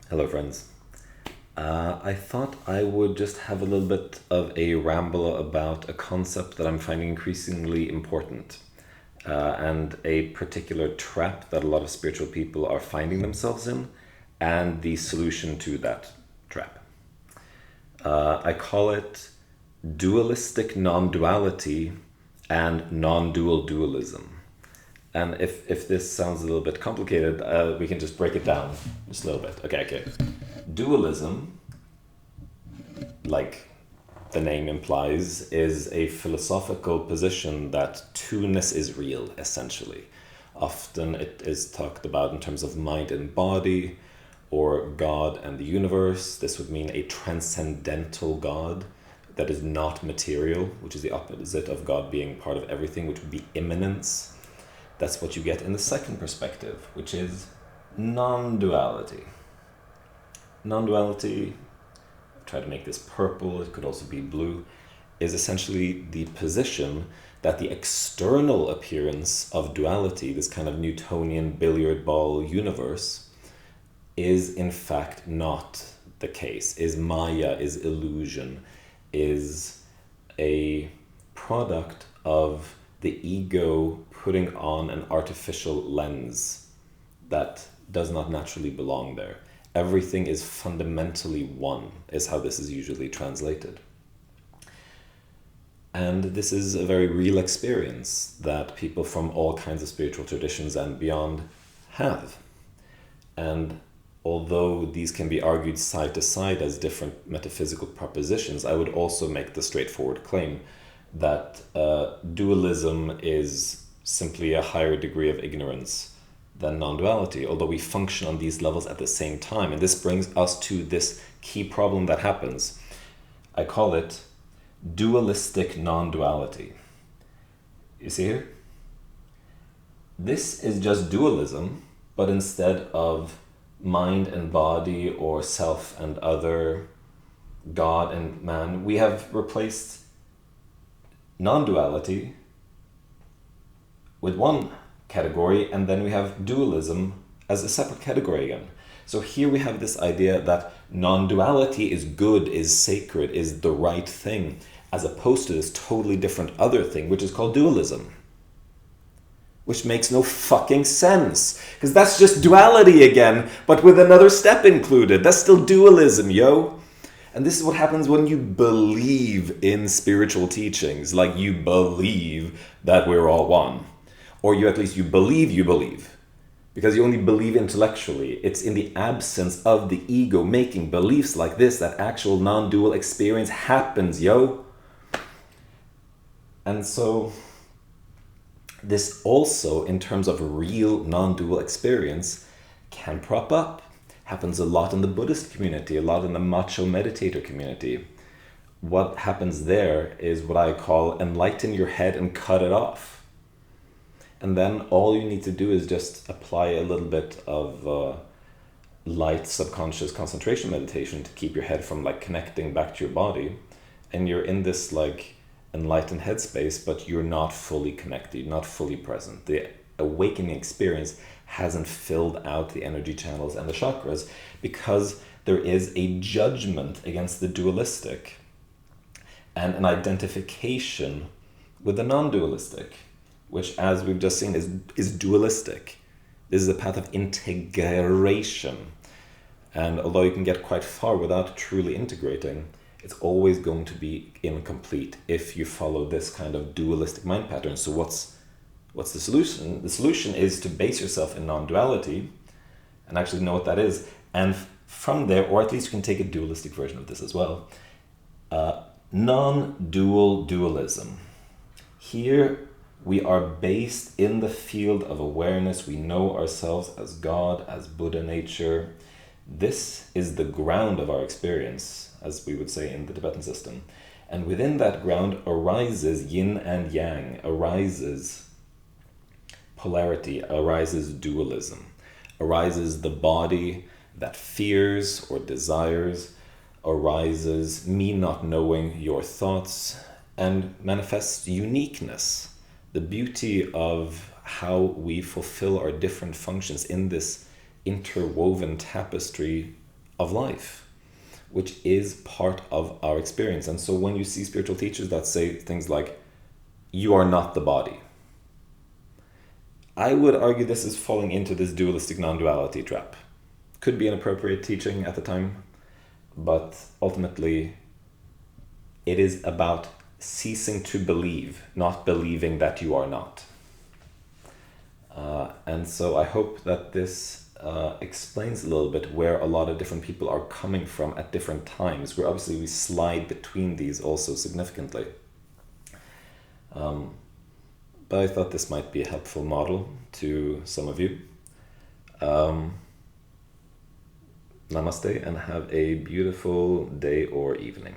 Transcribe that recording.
Hello, friends. I thought I would just have a little bit of a ramble about a concept that I'm finding increasingly important, and a particular trap that a lot of spiritual people are finding themselves in, and the solution to that trap. I call it dualistic non-duality and non-dual dualism. And if this sounds a little bit complicated, we can just break it down just a little bit. Okay. Dualism, like the name implies, is a philosophical position that two-ness is real, essentially. Often it is talked about in terms of mind and body, or God and the universe. This would mean a transcendental God that is not material, which is the opposite of God being part of everything, which would be immanence. That's what you get in the second perspective, which is non-duality. Non-duality, try to make this purple, it could also be blue, is essentially the position that the external appearance of duality, this kind of Newtonian billiard ball universe, is in fact not the case, is Maya, is illusion, is a product of the ego putting on an artificial lens that does not naturally belong there. Everything is fundamentally one, is how this is usually translated. And this is a very real experience that people from all kinds of spiritual traditions and beyond have. And although these can be argued side to side as different metaphysical propositions, I would also make the straightforward claim that dualism is simply a higher degree of ignorance than non-duality, although we function on these levels at the same time. And this brings us to this key problem that happens. I call it dualistic non-duality. You see here? This is just dualism, but instead of mind and body or self and other, God and man, we have replaced non-duality with one category, and then we have dualism as a separate category again. So here we have this idea that non-duality is good, is sacred, is the right thing, as opposed to this totally different other thing, which is called dualism. Which makes no fucking sense. Because that's just duality again, but with another step included. That's still dualism, yo. And this is what happens when you believe in spiritual teachings. Like you believe that we're all one. Or you at least you believe. Because you only believe intellectually. It's in the absence of the ego making beliefs like this that actual non-dual experience happens, yo. And so this also, in terms of real non-dual experience, can prop up. Happens a lot in the Buddhist community, a lot in the macho meditator community. What happens there is what I call enlighten your head and cut it off. And then all you need to do is just apply a little bit of light subconscious concentration meditation to keep your head from like connecting back to your body. And you're in this like enlightened headspace, but you're not fully connected, not fully present. The awakening experience hasn't filled out the energy channels and the chakras because there is a judgment against the dualistic and an identification with the non-dualistic, which, as we've just seen, is dualistic. This is a path of integration. And although you can get quite far without truly integrating, it's always going to be incomplete if you follow this kind of dualistic mind pattern. So what's the solution? The solution is to base yourself in non-duality and actually know what that is. And from there, or at least you can take a dualistic version of this as well, non-dual dualism. Here we are based in the field of awareness. We know ourselves as God, as Buddha nature. This is the ground of our experience, as we would say in the Tibetan system. And within that ground arises yin and yang, arises polarity, arises dualism, arises the body that fears or desires, arises me not knowing your thoughts, and manifests uniqueness, the beauty of how we fulfill our different functions in this interwoven tapestry of life, which is part of our experience. And so when you see spiritual teachers that say things like, you are not the body, I would argue this is falling into this dualistic non-duality trap. Could be an appropriate teaching at the time, but ultimately it is about ceasing to believe, not believing that you are not. And so I hope that this explains a little bit where a lot of different people are coming from at different times, where obviously we slide between these also significantly. But I thought this might be a helpful model to some of you. Namaste, and have a beautiful day or evening.